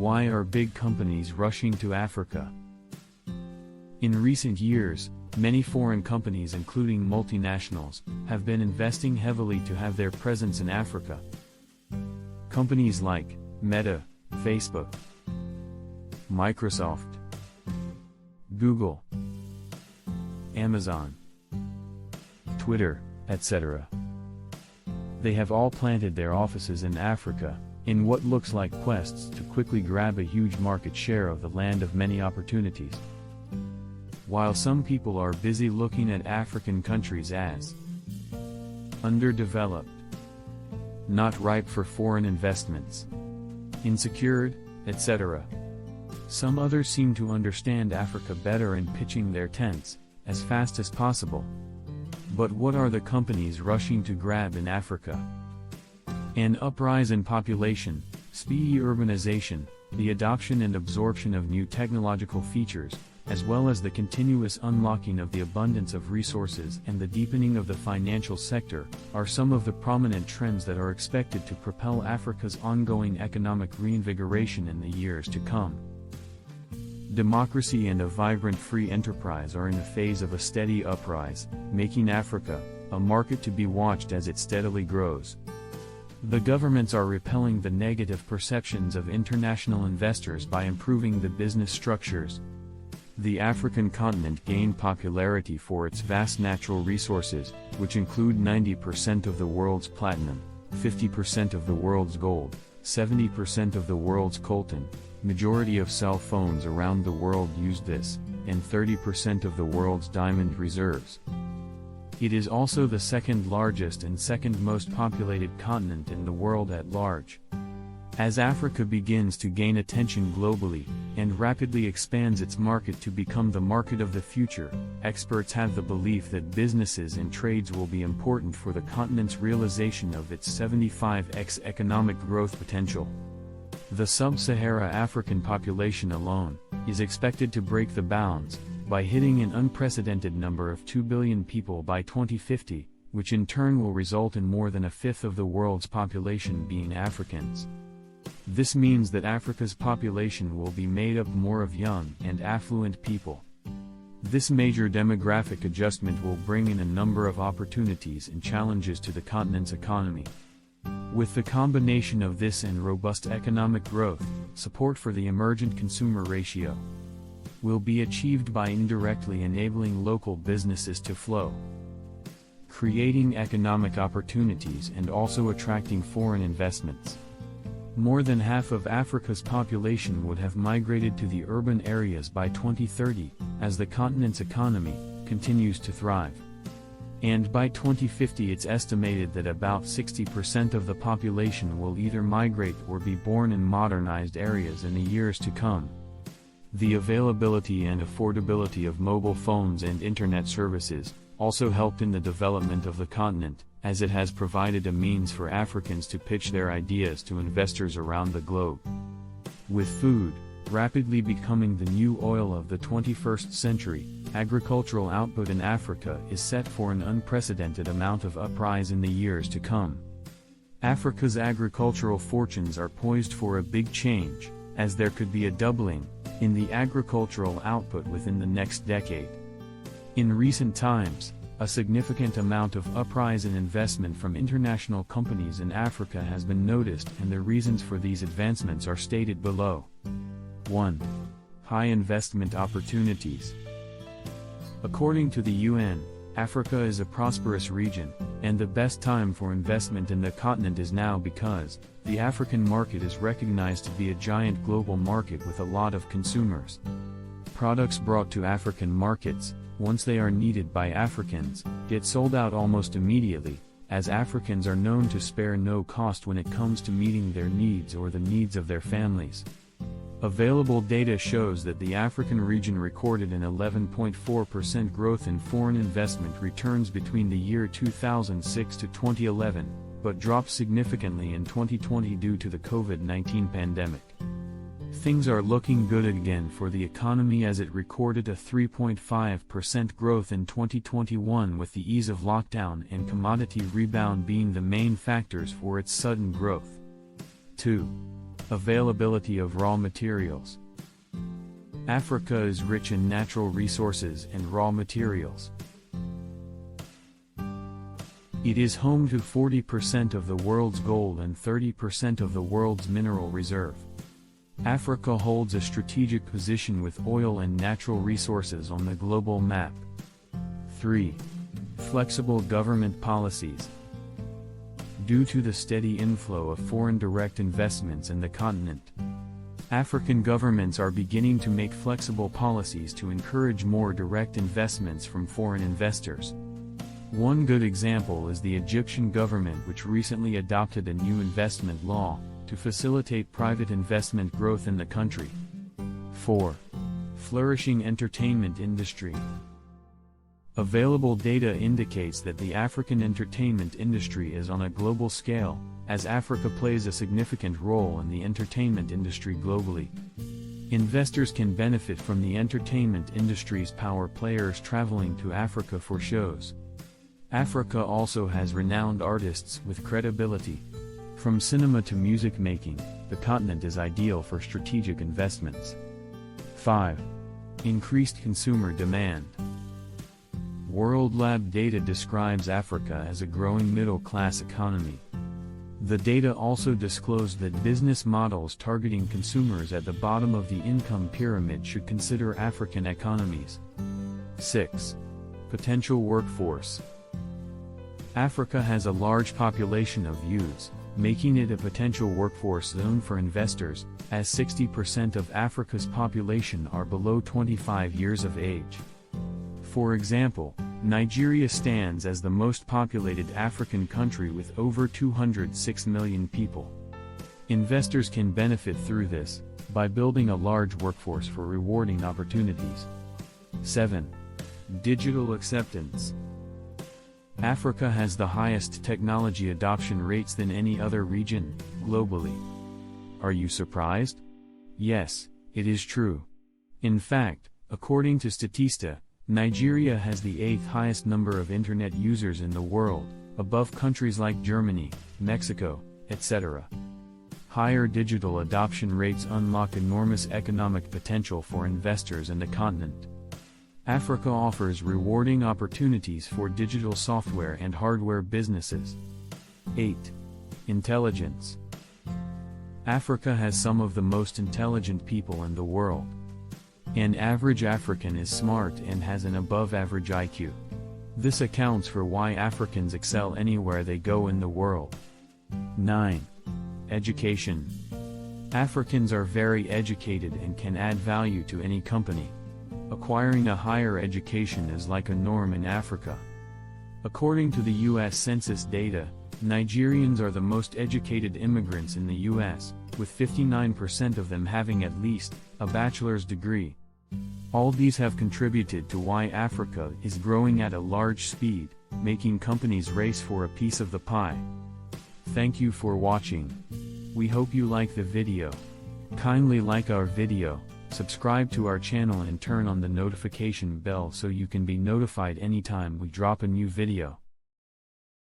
Why are big companies rushing to Africa? In recent years, many foreign companies including multinationals, have been investing heavily to have their presence in Africa. Companies like Meta, Facebook, Microsoft, Google, Amazon, Twitter, etc. They have all planted their offices in Africa, in what looks like quests to quickly grab a huge market share of the land of many opportunities. While some people are busy looking at African countries as underdeveloped, not ripe for foreign investments, insecure, etc., some others seem to understand Africa better and pitching their tents as fast as possible. But what are the companies rushing to grab in Africa? An uprise in population, speedy urbanization, the adoption and absorption of new technological features, as well as the continuous unlocking of the abundance of resources and the deepening of the financial sector, are some of the prominent trends that are expected to propel Africa's ongoing economic reinvigoration in the years to come. Democracy and a vibrant free enterprise are in a phase of a steady uprise, making Africa a market to be watched as it steadily grows. The governments are repelling the negative perceptions of international investors by improving the business structures. The African continent gained popularity for its vast natural resources, which include 90% of the world's platinum, 50% of the world's gold, 70% of the world's coltan. Majority of cell phones around the world use this, and 30% of the world's diamond reserves. It is also the second largest and second most populated continent in the world at large. As Africa begins to gain attention globally, and rapidly expands its market to become the market of the future, experts have the belief that businesses and trades will be important for the continent's realization of its 75x economic growth potential. The sub-Sahara African population alone is expected to break the bounds by hitting an unprecedented number of 2 billion people by 2050, which in turn will result in more than a fifth of the world's population being Africans. This means that Africa's population will be made up more of young and affluent people. This major demographic adjustment will bring in a number of opportunities and challenges to the continent's economy. With the combination of this and robust economic growth, support for the emergent consumer ratio will be achieved by indirectly enabling local businesses to flow, creating economic opportunities and also attracting foreign investments. More than half of Africa's population would have migrated to the urban areas by 2030, as the continent's economy continues to thrive. And by 2050 it's estimated that about 60% of the population will either migrate or be born in modernized areas in the years to come. The availability and affordability of mobile phones and internet services also helped in the development of the continent, as it has provided a means for Africans to pitch their ideas to investors around the globe. With food rapidly becoming the new oil of the 21st century, agricultural output in Africa is set for an unprecedented amount of uprise in the years to come. Africa's agricultural fortunes are poised for a big change, as there could be a doubling in the agricultural output within the next decade. In recent times, a significant amount of uprise in investment from international companies in Africa has been noticed, and the reasons for these advancements are stated below. 1. High investment opportunities. According to the UN, Africa is a prosperous region, and the best time for investment in the continent is now because the African market is recognized to be a giant global market with a lot of consumers. Products brought to African markets, once they are needed by Africans, get sold out almost immediately, as Africans are known to spare no cost when it comes to meeting their needs or the needs of their families. Available data shows that the African region recorded an 11.4% growth in foreign investment returns between the year 2006 to 2011, but dropped significantly in 2020 due to the COVID-19 pandemic. Things are looking good again for the economy, as it recorded a 3.5% growth in 2021, with the ease of lockdown and commodity rebound being the main factors for its sudden growth. 2. Availability of raw materials. Africa is rich in natural resources and raw materials. It is home to 40% of the world's gold and 30% of the world's mineral reserve. Africa holds a strategic position with oil and natural resources on the global map. 3. Flexible government policies. Due to the steady inflow of foreign direct investments in the continent, African governments are beginning to make flexible policies to encourage more direct investments from foreign investors. One good example is the Egyptian government, which recently adopted a new investment law to facilitate private investment growth in the country. 4. Flourishing entertainment industry. Available data indicates that the African entertainment industry is on a global scale, as Africa plays a significant role in the entertainment industry globally. Investors can benefit from the entertainment industry's power players traveling to Africa for shows. Africa also has renowned artists with credibility. From cinema to music making, the continent is ideal for strategic investments. 5. Increased consumer demand. World Lab data describes Africa as a growing middle-class economy. The data also disclosed that business models targeting consumers at the bottom of the income pyramid should consider African economies. 6. Potential workforce. Africa has a large population of youths, making it a potential workforce zone for investors, as 60% of Africa's population are below 25 years of age. For example, Nigeria stands as the most populated African country with over 206 million people. Investors can benefit through this, by building a large workforce for rewarding opportunities. 7. Digital acceptance. Africa has the highest technology adoption rates than any other region, globally. Are you surprised? Yes, it is true. In fact, according to Statista, Nigeria has the 8th highest number of internet users in the world, above countries like Germany, Mexico, etc. Higher digital adoption rates unlock enormous economic potential for investors in the continent. Africa offers rewarding opportunities for digital software and hardware businesses. 8. Intelligence. Africa has some of the most intelligent people in the world. An average African is smart and has an above-average IQ. This accounts for why Africans excel anywhere they go in the world. 9. Education. Africans are very educated and can add value to any company. Acquiring a higher education is like a norm in Africa. According to the U.S. Census data, Nigerians are the most educated immigrants in the U.S., with 59% of them having at least a bachelor's degree. All these have contributed to why Africa is growing at a large speed, making companies race for a piece of the pie. Thank you for watching. We hope you like the video. Kindly like our video, subscribe to our channel and turn on the notification bell so you can be notified anytime we drop a new video.